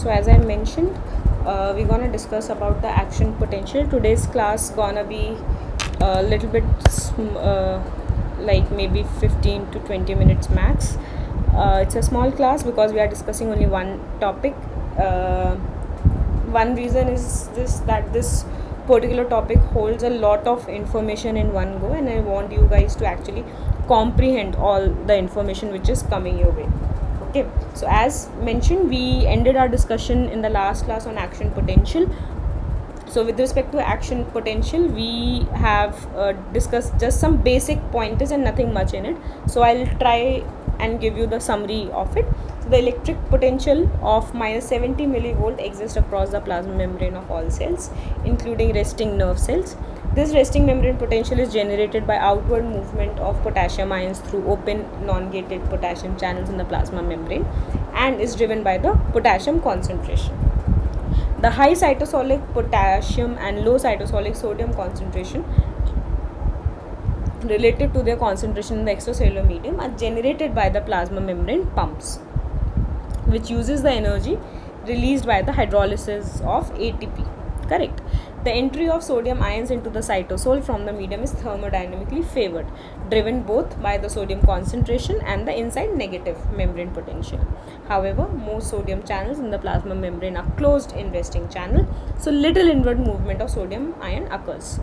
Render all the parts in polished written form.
So as I mentioned, we're gonna discuss about the action potential. Today's class gonna be a little bit like maybe 15 to 20 minutes max. It's a small class because we are discussing only one topic. One reason is this particular topic holds a lot of information in one go, and I want you guys to actually comprehend all the information which is coming your way. Okay, so as mentioned, we ended our discussion in the last class on action potential. So with respect to action potential, we have discussed just some basic pointers and nothing much in it. So I'll try and give you the summary of it. So the electric potential of minus 70 millivolt exists across the plasma membrane of all cells, including resting nerve cells. This resting membrane potential is generated by outward movement of potassium ions through open non-gated potassium channels in the plasma membrane and is driven by the potassium concentration. The high cytosolic potassium and low cytosolic sodium concentration relative to their concentration in the extracellular medium are generated by the plasma membrane pumps, which uses the energy released by the hydrolysis of ATP. Correct. The entry of sodium ions into the cytosol from the medium is thermodynamically favored, driven both by the sodium concentration and the inside negative membrane potential. However, most sodium channels in the plasma membrane are closed in resting channel, so little inward movement of sodium ion occurs.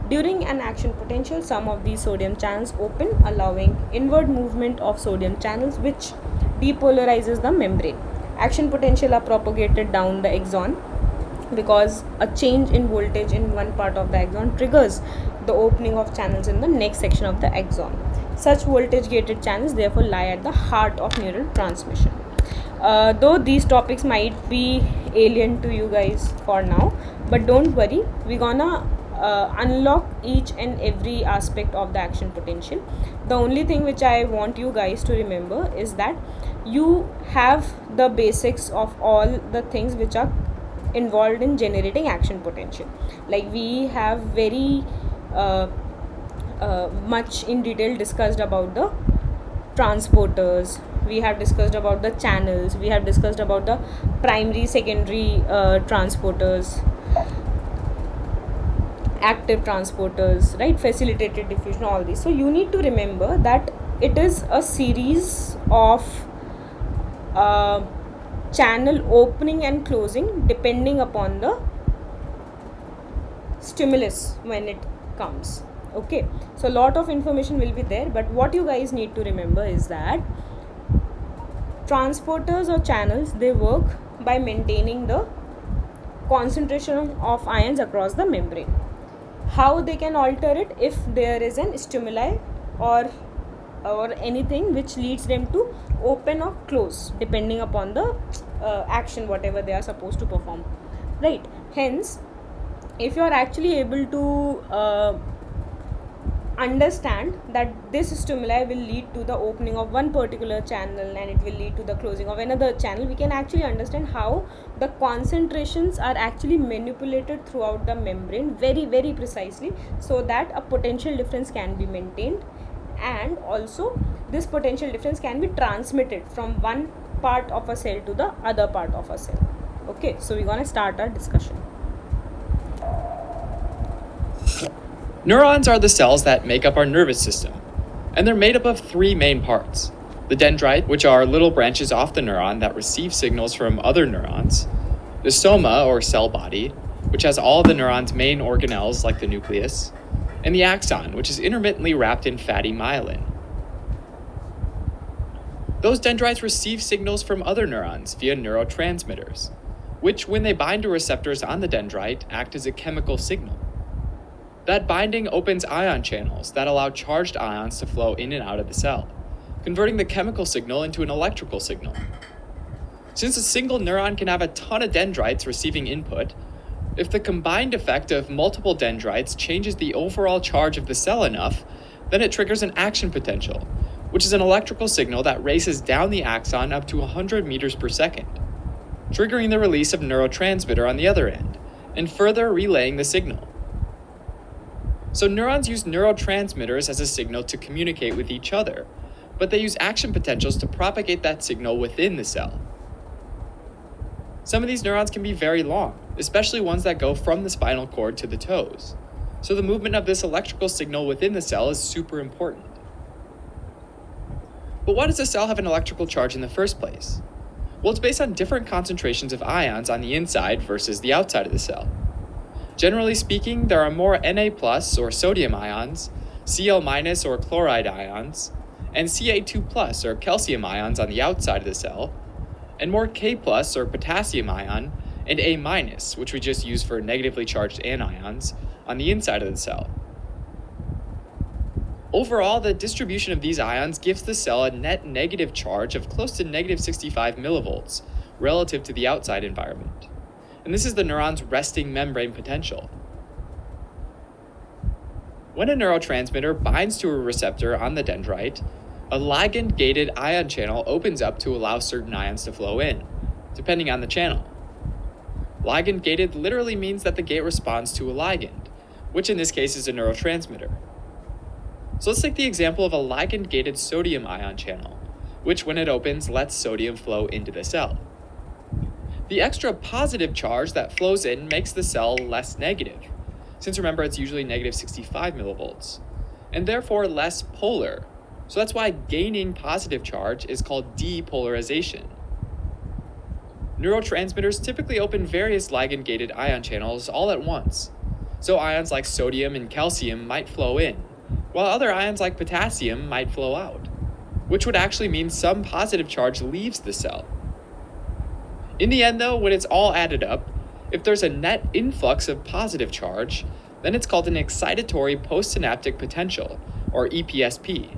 During an action potential, some of these sodium channels open, allowing inward movement of sodium channels, which depolarizes the membrane. Action potential are propagated down the axon because a change in voltage in one part of the axon triggers the opening of channels in the next section of the axon. Such voltage gated channels therefore lie at the heart of neural transmission. Though these topics might be alien to you guys for now, but don't worry, we're gonna unlock each and every aspect of the action potential. The only thing which I want you guys to remember is that you have the basics of all the things which are involved in generating action potential. Like we have very much in detail discussed about the transporters, we have discussed about the channels, we have discussed about the primary secondary transporters, active transporters, right, facilitated diffusion, all these. So you need to remember that it is a series of channel opening and closing depending upon the stimulus when it comes. Okay, so a lot of information will be there, but what you guys need to remember is that transporters or channels, they work by maintaining the concentration of ions across the membrane. How they can alter it? If there is an stimuli or anything which leads them to open or close depending upon the action whatever they are supposed to perform, right? Hence, if you are actually able to understand that this stimuli will lead to the opening of one particular channel and it will lead to the closing of another channel, we can actually understand how the concentrations are actually manipulated throughout the membrane very, very precisely, so that a potential difference can be maintained, and also this potential difference can be transmitted from one part of a cell to the other part of a cell. Okay, so we're gonna start our discussion. Neurons are the cells that make up our nervous system, and they're made up of three main parts: the dendrite, which are little branches off the neuron that receive signals from other neurons; the soma, or cell body, which has all the neuron's main organelles like the nucleus; and the axon, which is intermittently wrapped in fatty myelin. Those dendrites receive signals from other neurons via neurotransmitters, which, when they bind to receptors on the dendrite, act as a chemical signal. That binding opens ion channels that allow charged ions to flow in and out of the cell, converting the chemical signal into an electrical signal. Since a single neuron can have a ton of dendrites receiving input, if the combined effect of multiple dendrites changes the overall charge of the cell enough, then it triggers an action potential, which is an electrical signal that races down the axon up to 100 meters per second, triggering the release of neurotransmitter on the other end, and further relaying the signal. So neurons use neurotransmitters as a signal to communicate with each other, but they use action potentials to propagate that signal within the cell. Some of these neurons can be very long, especially ones that go from the spinal cord to the toes. So the movement of this electrical signal within the cell is super important. But why does a cell have an electrical charge in the first place? Well, it's based on different concentrations of ions on the inside versus the outside of the cell. Generally speaking, there are more Na+ or sodium ions, Cl- or chloride ions, and Ca2+ or calcium ions on the outside of the cell, and more K+ or potassium ion, and A-, which we just use for negatively charged anions, on the inside of the cell. Overall, the distribution of these ions gives the cell a net negative charge of close to negative 65 millivolts relative to the outside environment. And this is the neuron's resting membrane potential. When a neurotransmitter binds to a receptor on the dendrite, a ligand-gated ion channel opens up to allow certain ions to flow in, depending on the channel. Ligand-gated literally means that the gate responds to a ligand, which in this case is a neurotransmitter. So let's take the example of a ligand-gated sodium ion channel, which when it opens lets sodium flow into the cell. The extra positive charge that flows in makes the cell less negative, since remember it's usually negative 65 millivolts, and therefore less polar. So that's why gaining positive charge is called depolarization. Neurotransmitters typically open various ligand-gated ion channels all at once. So ions like sodium and calcium might flow in, while other ions like potassium might flow out, which would actually mean some positive charge leaves the cell. In the end though, when it's all added up, if there's a net influx of positive charge, then it's called an excitatory postsynaptic potential, or EPSP.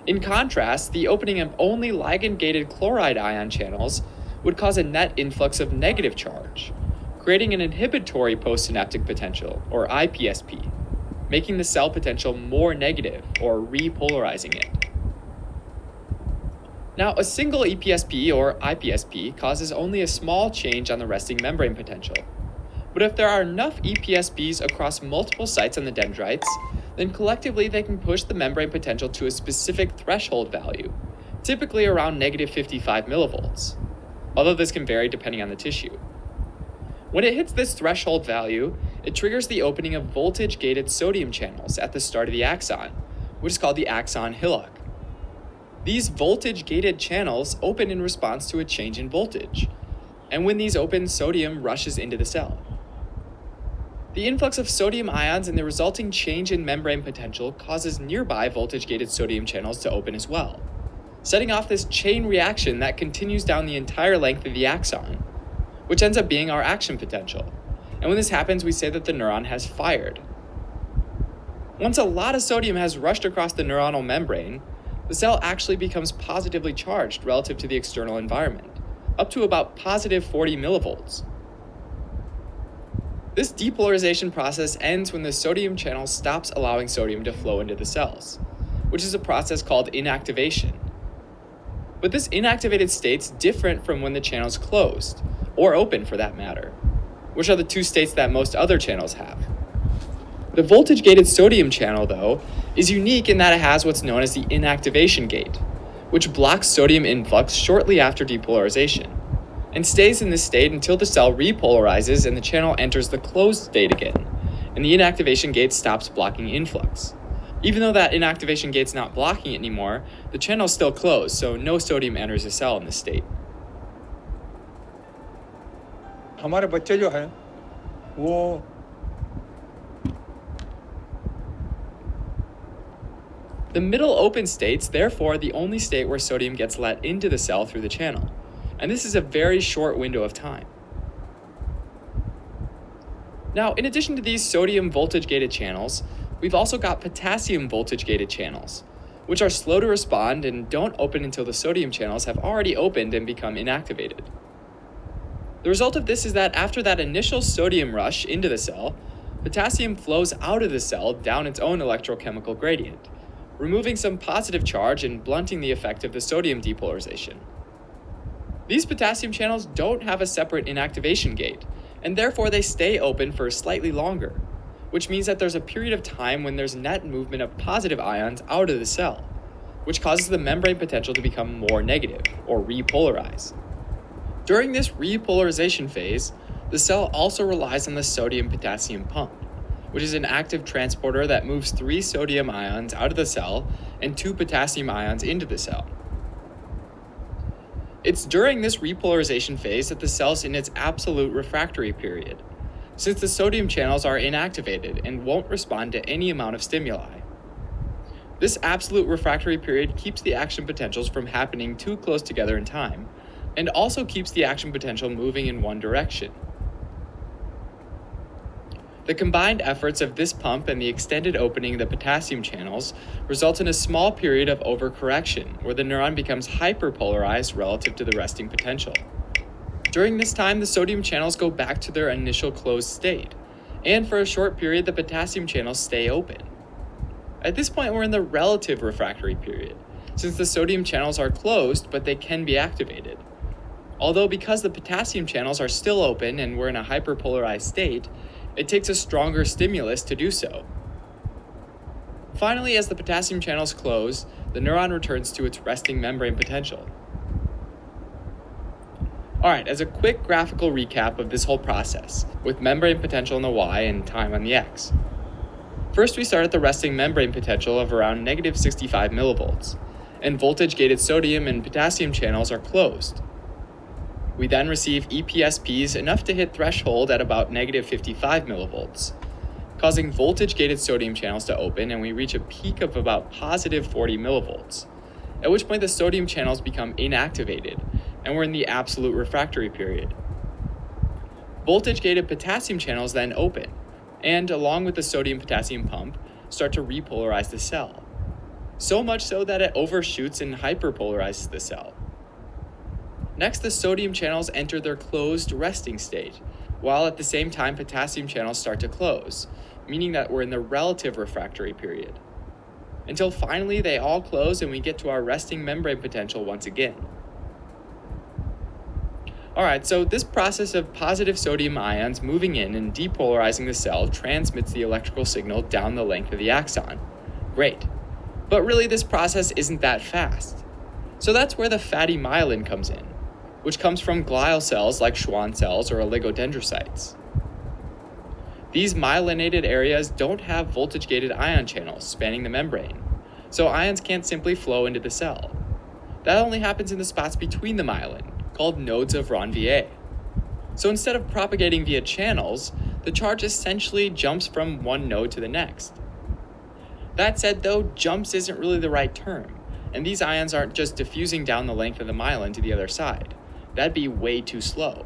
In contrast, the opening of only ligand-gated chloride ion channels would cause a net influx of negative charge, creating an inhibitory postsynaptic potential, or IPSP, making the cell potential more negative, or repolarizing it. Now, a single EPSP, or IPSP, causes only a small change on the resting membrane potential. But if there are enough EPSPs across multiple sites on the dendrites, then collectively they can push the membrane potential to a specific threshold value, typically around negative 55 millivolts, although this can vary depending on the tissue. When it hits this threshold value, it triggers the opening of voltage-gated sodium channels at the start of the axon, which is called the axon hillock. These voltage-gated channels open in response to a change in voltage, and when these open, sodium rushes into the cell. The influx of sodium ions and the resulting change in membrane potential causes nearby voltage-gated sodium channels to open as well, setting off this chain reaction that continues down the entire length of the axon, which ends up being our action potential. And when this happens, we say that the neuron has fired. Once a lot of sodium has rushed across the neuronal membrane, the cell actually becomes positively charged relative to the external environment, up to about positive 40 millivolts. This depolarization process ends when the sodium channel stops allowing sodium to flow into the cells, which is a process called inactivation. But this inactivated state's different from when the channel's closed, or open for that matter, which are the two states that most other channels have. The voltage-gated sodium channel, though, is unique in that it has what's known as the inactivation gate, which blocks sodium influx shortly after depolarization, and stays in this state until the cell repolarizes and the channel enters the closed state again, and the inactivation gate stops blocking influx. Even though that inactivation gate's not blocking it anymore, the channel's still closed, so no sodium enters the cell in this state. हमारे बच्चे जो हैं वो The middle open state's therefore the only state where sodium gets let into the cell through the channel, and this is a very short window of time. Now, in addition to these sodium voltage-gated channels, we've also got potassium voltage-gated channels, which are slow to respond and don't open until the sodium channels have already opened and become inactivated. The result of this is that after that initial sodium rush into the cell, potassium flows out of the cell down its own electrochemical gradient, removing some positive charge and blunting the effect of the sodium depolarization. These potassium channels don't have a separate inactivation gate, and therefore they stay open for slightly longer, which means that there's a period of time when there's net movement of positive ions out of the cell, which causes the membrane potential to become more negative, or repolarize. During this repolarization phase, the cell also relies on the sodium-potassium pump, which is an active transporter that moves 3 sodium ions out of the cell and 2 potassium ions into the cell. It's during this repolarization phase that the cell's in its absolute refractory period, since the sodium channels are inactivated and won't respond to any amount of stimuli. This absolute refractory period keeps the action potentials from happening too close together in time, and also keeps the action potential moving in one direction. The combined efforts of this pump and the extended opening of the potassium channels result in a small period of overcorrection, where the neuron becomes hyperpolarized relative to the resting potential. During this time, the sodium channels go back to their initial closed state, and for a short period, the potassium channels stay open. At this point, we're in the relative refractory period, since the sodium channels are closed, but they can be activated. Although because the potassium channels are still open and we're in a hyperpolarized state, it takes a stronger stimulus to do so. Finally, as the potassium channels close, the neuron returns to its resting membrane potential. Alright, as a quick graphical recap of this whole process, with membrane potential on the y and time on the x. First, we start at the resting membrane potential of around negative 65 millivolts, and voltage-gated sodium and potassium channels are closed. We then receive EPSPs enough to hit threshold at about negative 55 millivolts, causing voltage-gated sodium channels to open, and we reach a peak of about positive 40 millivolts, at which point the sodium channels become inactivated, and we're in the absolute refractory period. Voltage-gated potassium channels then open, and along with the sodium-potassium pump, start to repolarize the cell. So much so that it overshoots and hyperpolarizes the cell. Next, the sodium channels enter their closed resting state, while at the same time potassium channels start to close, meaning that we're in the relative refractory period. Until finally they all close and we get to our resting membrane potential once again. Alright, so this process of positive sodium ions moving in and depolarizing the cell transmits the electrical signal down the length of the axon. Great. But really this process isn't that fast. So that's where the fatty myelin comes in, which comes from glial cells like Schwann cells or oligodendrocytes. These myelinated areas don't have voltage-gated ion channels spanning the membrane, so ions can't simply flow into the cell. That only happens in the spots between the myelin, called nodes of Ranvier. So instead of propagating via channels, the charge essentially jumps from one node to the next. That said though, jumps isn't really the right term, and these ions aren't just diffusing down the length of the myelin to the other side. That'd be way too slow.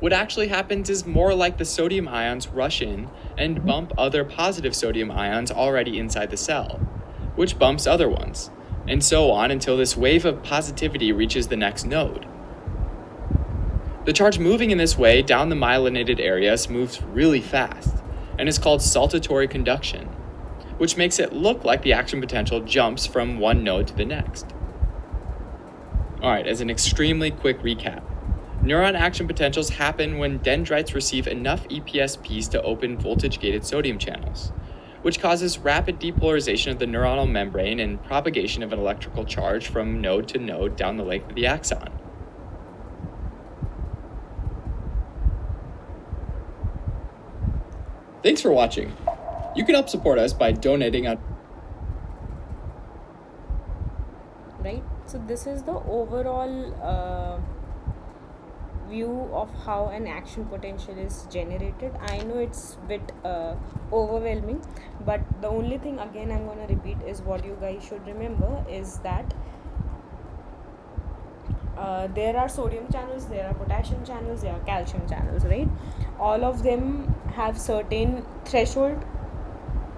What actually happens is more like the sodium ions rush in and bump other positive sodium ions already inside the cell, which bumps other ones, and so on until this wave of positivity reaches the next node. The charge moving in this way down the myelinated areas moves really fast, and is called saltatory conduction, which makes it look like the action potential jumps from one node to the next. Alright, as an extremely quick recap, neuron action potentials happen when dendrites receive enough EPSPs to open voltage-gated sodium channels, which causes rapid depolarization of the neuronal membrane and propagation of an electrical charge from node to node down the length of the axon. Thanks for watching. You can help support us by donating on... Right, so this is the overall view of how an action potential is generated. I know it's a bit overwhelming, but the only thing again I'm going to repeat is what you guys should remember is that there are sodium channels, there are potassium channels, there are calcium channels, right? All of them have certain threshold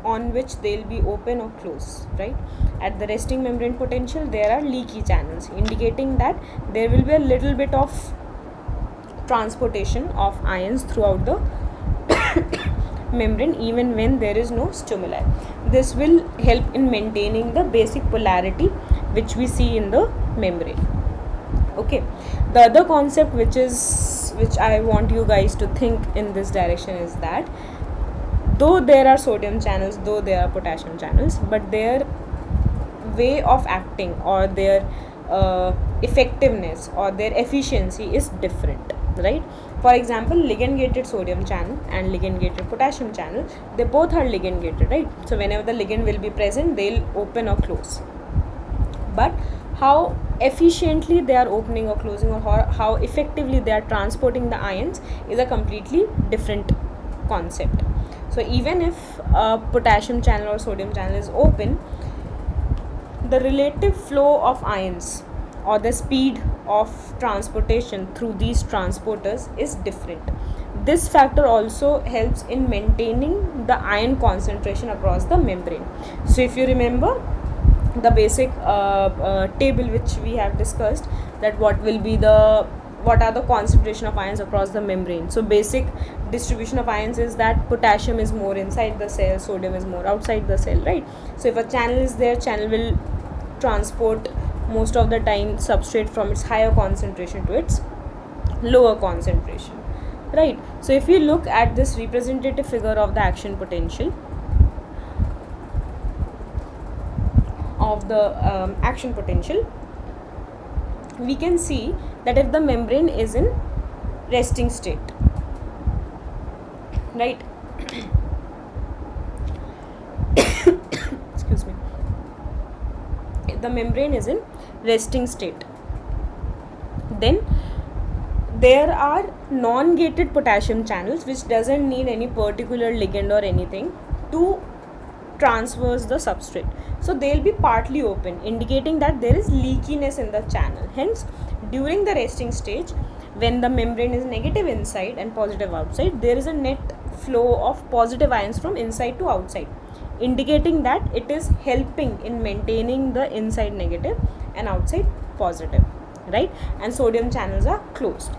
on which they'll be open or close, right? At the resting membrane potential, there are leaky channels, indicating that there will be a little bit of transportation of ions throughout the membrane even when there is no stimuli. This will help in maintaining the basic polarity which we see in the membrane. Okay, the other concept which I want you guys to think in this direction is that though there are sodium channels, though there are potassium channels, but their way of acting or their effectiveness or their efficiency is different, right? For example, ligand gated sodium channel and ligand gated potassium channel, they both are ligand gated, right? So whenever the ligand will be present, they'll open or close. But how efficiently they are opening or closing, or how effectively they are transporting the ions, is a completely different concept. So even if a potassium channel or sodium channel is open, the relative flow of ions or the speed of transportation through these transporters is different. This factor also helps in maintaining the ion concentration across the membrane. So if you remember the basic table which we have discussed, that what are the concentration of ions across the membrane. So basic distribution of ions is that potassium is more inside the cell, sodium is more outside the cell, right? So if a channel is there, channel will transport most of the time substrate from its higher concentration to its lower concentration, right? So if you look at this representative figure of the action potential of the action potential, we can see that if the membrane is in resting state, right? Excuse me. If the membrane is in resting state, then there are non-gated potassium channels which doesn't need any particular ligand or anything to transverse the substrate. So they'll be partly open, indicating that there is leakiness in the channel. Hence, during the resting stage, when the membrane is negative inside and positive outside, there is a net flow of positive ions from inside to outside, indicating that it is helping in maintaining the inside negative and outside positive, right? And sodium channels are closed.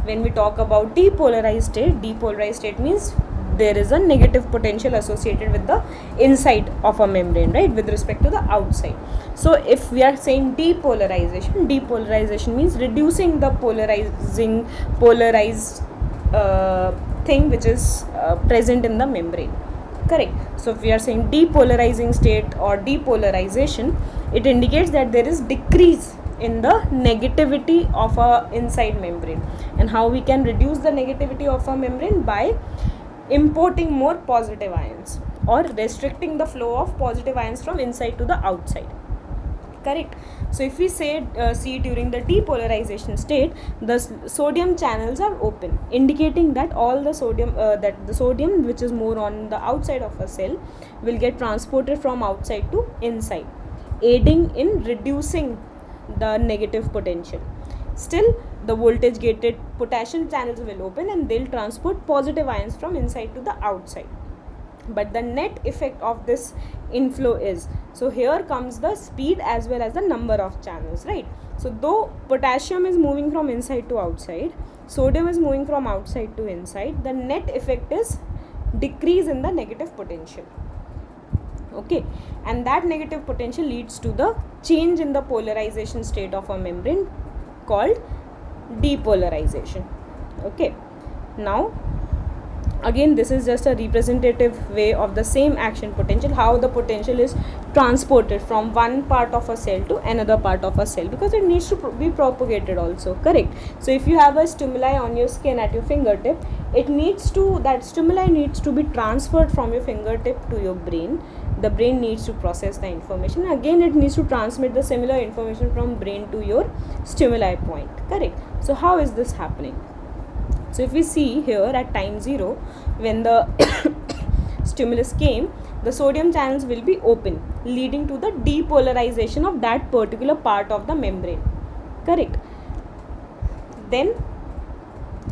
When we talk about depolarized state means there is a negative potential associated with the inside of a membrane, right, with respect to the outside. So if we are saying depolarization means reducing the polarized thing which is present in the membrane, correct? So if we are saying depolarizing state or depolarization, it indicates that there is decrease in the negativity of a inside membrane. And how we can reduce the negativity of a membrane? By importing more positive ions or restricting the flow of positive ions from inside to the outside, correct? So if we say see during the depolarization state, the sodium channels are open, indicating that all the sodium which is more on the outside of a cell will get transported from outside to inside, aiding in reducing the negative potential. Still, the voltage gated potassium channels will open and they'll transport positive ions from inside to the outside. But the net effect of this inflow is, so here comes the speed as well as the number of channels, right? So though potassium is moving from inside to outside, sodium is moving from outside to inside, the net effect is decrease in the negative potential, okay? And that negative potential leads to the change in the polarization state of a membrane called depolarization, okay? Now again, this is just a representative way of the same action potential, how the potential is transported from one part of a cell to another part of a cell, because it needs to be propagated also, correct? So if you have a stimuli on your skin at your fingertip, that stimuli needs to be transferred from your fingertip to your brain. The brain needs to process the information, again it needs to transmit the similar information from brain to your stimuli point, correct? So how is this happening? So if we see here at time 0, when the stimulus came, the sodium channels will be open, leading to the depolarization of that particular part of the membrane, correct? Then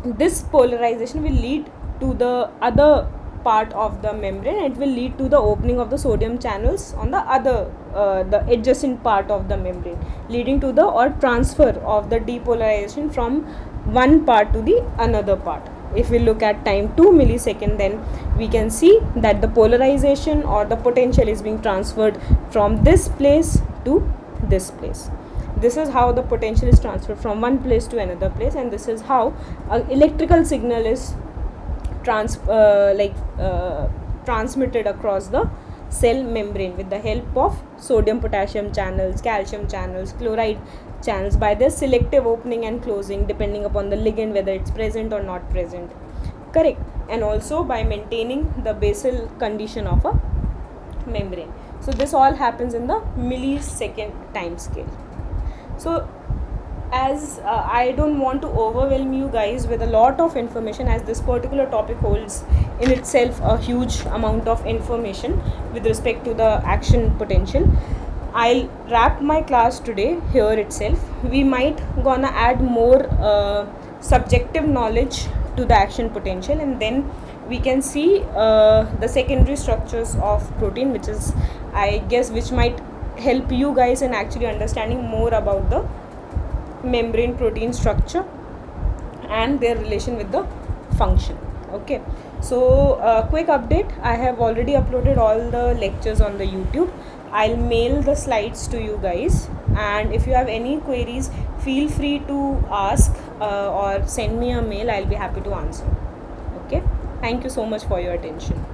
this polarization will lead to the other part of the membrane. It will lead to the opening of the sodium channels on the other the adjacent part of the membrane, leading to the or transfer of the depolarization from one part to the another part. If we look at time 2 millisecond, then we can see that the polarization or the potential is being transferred from this place to this place. This is how the potential is transferred from one place to another place, and this is how an electrical signal is transmitted across the cell membrane with the help of sodium potassium channels, calcium channels, chloride channels by their selective opening and closing depending upon the ligand, whether it's present or not present. Correct. And also by maintaining the basal condition of a membrane. So this all happens in the millisecond time scale. So as I don't want to overwhelm you guys with a lot of information, as this particular topic holds in itself a huge amount of information with respect to the action potential, I'll wrap my class today here itself. We might gonna add more subjective knowledge to the action potential, and then we can see the secondary structures of protein, which is, I guess, which might help you guys in actually understanding more about the membrane protein structure and their relation with the function. Okay, so quick update, I have already uploaded all the lectures on the YouTube. I'll mail the slides to you guys, and if you have any queries, feel free to ask or send me a mail. I'll be happy to answer. Okay, thank you so much for your attention.